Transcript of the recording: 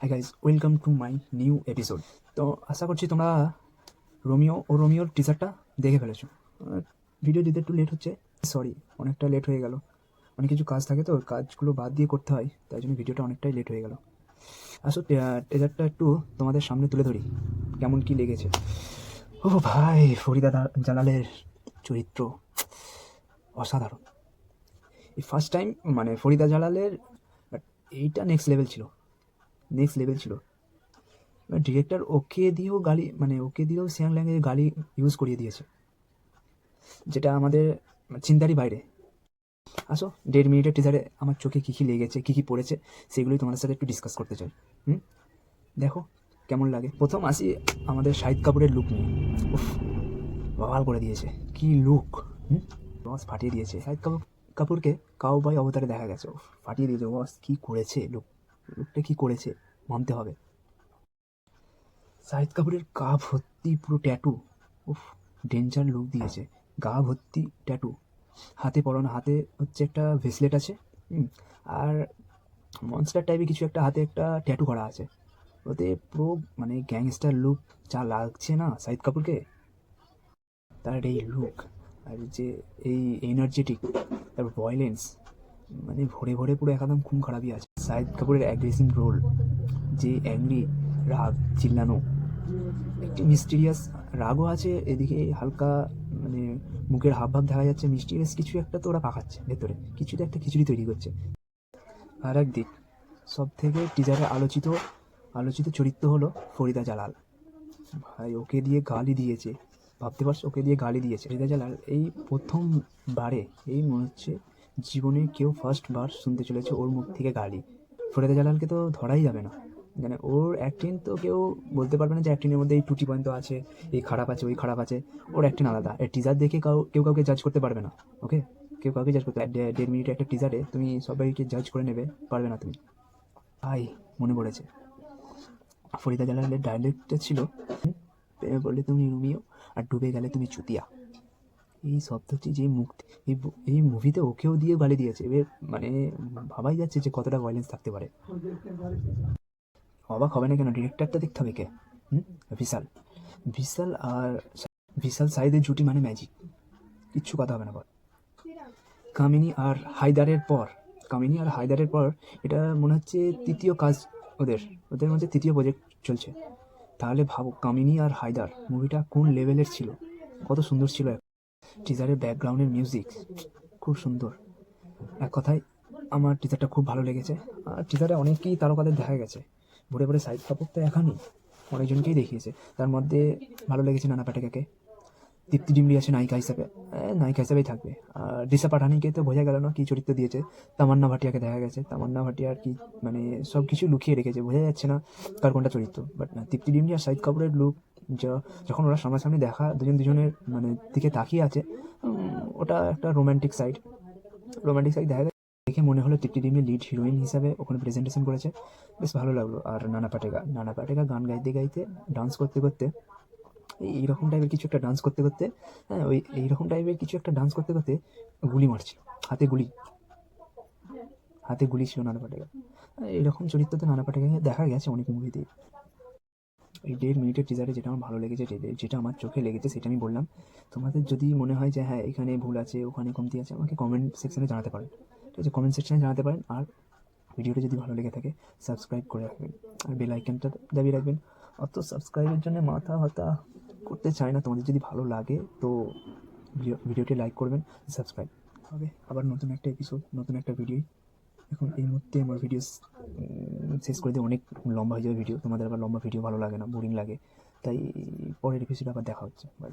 Hi guys, welcome to my new episode. তো আশা করছি তোমরা রোমিওর টিজারটা দেখে ফেলেছো। ভিডিও দিতে একটু লেট হচ্ছে, সরি, অনেকটা লেট হয়ে গেল। অনেক কিছু কাজ থাকে তো, কাজগুলো বাদ দিয়ে করতে হয়, তাই জন্য ভিডিওটা অনেকটাই লেট হয়ে গেল। আসো টিজারটা একটু তোমাদের সামনে তুলে ধরি, কেমন কি লেগেছে। ও ভাই, ফরিদা জালালের চরিত্র অসাধারণ। এই ফার্স্ট টাইম মানে ফরিদা জালালের এইটা নেক্সট লেভেল ছিল। ডিরেক্টর ওকে দিয়েও গালি, মানে ওকে দিয়েও সিয়াং ল্যাঙ্গুয়েজে গালি ইউজ করিয়ে দিয়েছে, যেটা আমাদের চিন্তারই বাইরে। আসো 1.5 মিনিটের টিজারে আমার চোখে কী কী লেগেছে, কী কী পড়েছে, সেগুলোই তোমাদের সাথে একটু ডিসকাস করতে চাই। দেখো কেমন লাগে। প্রথম আসি আমাদের শাহিদ কাপুরের লুক নিয়ে। উফ, বাবাল করে দিয়েছে, কি লুক! বস ফাটিয়ে দিয়েছে। কাপুরকে কাউবয় অবতারে দেখা গেছে, উফ, ফাটিয়ে দিয়েছে বস। কী করেছে লুকটা কী করেছে মানতে হবে। শাহিদ কাপুরের গা ভর্তি পুরো ট্যাটু, উফ, ডেঞ্জার লুক দিয়েছে। গা ভর্তি ট্যাটু, হাতে পরানো, হাতে হচ্ছে একটা ভেসলেট আছে, আর মনস্টার টাইপের কিছু একটা হাতে একটা ট্যাটু করা আছে। ওতে পুরো মানে গ্যাংস্টার লুক যা লাগছে না শাহিদ কাপুরকে, তার এই লুক আর যে এই এনার্জেটিক, তারপর ভয়েলেন্স, মানে ভরে ভরে পুরো একদম খুন খারাপই আছে। শাহিদ কাপুরের অ্যাগ্রেসিভ রোল, যে অ্যাংরি রাগ, চিল্লানো, একটি মিস্টিরিয়াস রাগও আছে, এদিকে হালকা মানে মুখের হাবভাব দেখা যাচ্ছে, মিস্টিরিয়াস কিছু একটা তো ওরা পাকাচ্ছে ভেতরে, কিছুতে একটা খিচুড়ি তৈরি করছে। আর একদিক সব থেকে টিজারে আলোচিত চরিত্র হলো ফরিদা জালাল। ভাই, ওকে দিয়ে গালি দিয়েছে, ভাবতে পারছো, ওকে দিয়ে গালি দিয়েছে ফরিদা জালাল। এই প্রথমবারে, এই মনে হচ্ছে জীবনে কেউ ফার্স্ট বার শুনতে চলেছে ওর মুখ থেকে গালি। ফরিদা জালালকে তো ধরাই যাবে না, মানে ওর অ্যাক্টিং তো কেউ বলতে পারবে না যে অ্যাক্টিংয়ের মধ্যে এই টুটি পয়েন্ট তো আছে, এই খারাপ আছে, ওই খারাপ আছে। ওর অ্যাক্টিং আলাদা। এই টিজার দেখে কেউ কাউকে জাজ করতে পারবে না। ওকে, কেউ কাউকে জাজ করতে 1.5 মিনিটের একটা টিজারে তুমি সবাইকে জাজ করে নেবে পারবে না তুমি। ভাই, মনে পড়েছে ফরিদা জালালের ডায়লগটা ছিল, প্রেমে পড়লে তুমি রোমিও আর ডুবে গেলে তুমি চুতিয়া। এই শব্দটি যে মুক্তি, এই মুভিতে ওকেও দিয়ে গালি দিয়েছে। এবার মানে ভাবাই যাচ্ছে যে কতটা ভায়োলেন্স থাকতে পারে। অবাক হবে না কেন, ডিরেক্টরটা দেখতে হবে কে। বিশাল বিশাল আর বিশাল সাইদের জুটি মানে ম্যাজিক, কিচ্ছু কথা হবে না। বল, কামিনী আর হায়দারের পর এটা মনে হচ্ছে তৃতীয় কাজ, ওদের মধ্যে তৃতীয় প্রজেক্ট চলছে। তাহলে ভাবো কামিনী আর হায়দার মুভিটা কোন লেভেলের ছিল, কত সুন্দর ছিল। টিজারের ব্যাকগ্রাউন্ডের মিউজিক খুব সুন্দর। এক কথায় আমার টিজারটা খুব ভালো লেগেছে। আর টিজারে অনেকেই তারকাদের দেখা গেছে, ভরে ভরে। শাহিদ কাপুর তো এখানেই অনেকজনকেই দেখিয়েছে, তার মধ্যে ভালো লেগেছে নানা পাটেকারকে। দীপ্তি ডিমরি আছে নায়িকা হিসাবেই থাকবে। আর দিশা পাঠানিকে তো বোঝা গেল না কি চরিত্র দিয়েছে। তামান্না ভাটিয়াকে দেখা গেছে, তামান্না ভাটিয়ার কি মানে সব কিছু লুকিয়ে রেখেছে, বোঝা যাচ্ছে না কার কোনটা চরিত্র। বাট না, দীপ্তি ডিমরি আর শাহিদ কাপুরের লুক, যখন ওরা সামনাসামনি দেখা দুজনের মানে দিকে তাকিয়ে আছে, ওটা একটা রোমান্টিক সাইড দেখা যায়। দেখে মনে হলো তৃপ্তি ডিমরি লিড হিরোইন হিসাবে ওখানে প্রেজেন্টেশন করেছে, বেশ ভালো লাগলো। আর নানা পাটেকা গান গাইতে গাইতে, ডান্স করতে করতে, এইরকম টাইপের কিছু একটা ডান্স করতে করতে, হ্যাঁ, ওই এইরকম টাইপের কিছু একটা ডান্স করতে করতে গুলি মারছিল, হাতে গুলি ছিল নানা পাটেকা। এইরকম চরিত্র তো নানা পাটেকাকে দেখা গেছে অনেক মুভিতেই। এই 1.5 মিনিটের টিজারে যেটা আমার ভালো লেগেছে, যেটা আমার চোখে লেগেছে, সেটা আমি বললাম। তোমাদের যদি মনে হয় যে হ্যাঁ এখানে ভুল আছে, ওখানে কমতি আছে, আমাকে কমেন্ট সেকশনে জানাতে পারেন। ঠিক আছে, কমেন্ট সেকশনে জানাতে পারেন। আর ভিডিওটা যদি ভালো লেগে থাকে সাবস্ক্রাইব করে রাখবেন, আর বেল আইকনটা দাবিয়ে রাখবেন। অত সাবস্ক্রাইবের জন্য মাথা ব্যথা করতে চাই না। তোমাদের যদি ভালো লাগে তো ভিডিওটি লাইক করবেন, সাবস্ক্রাইব হবে। আবার নতুন একটা এপিসোড, নতুন একটা ভিডিও। এখন এই মুহূর্তে আমার ভিডিও শেষ করে দিয়ে, অনেক লম্বা হয়ে যাবে ভিডিও, তোমাদের আবার লম্বা ভিডিও ভালো লাগে না, বোরিং লাগে। তাই পরের এপিসোডে আবার দেখা হচ্ছে। বাই।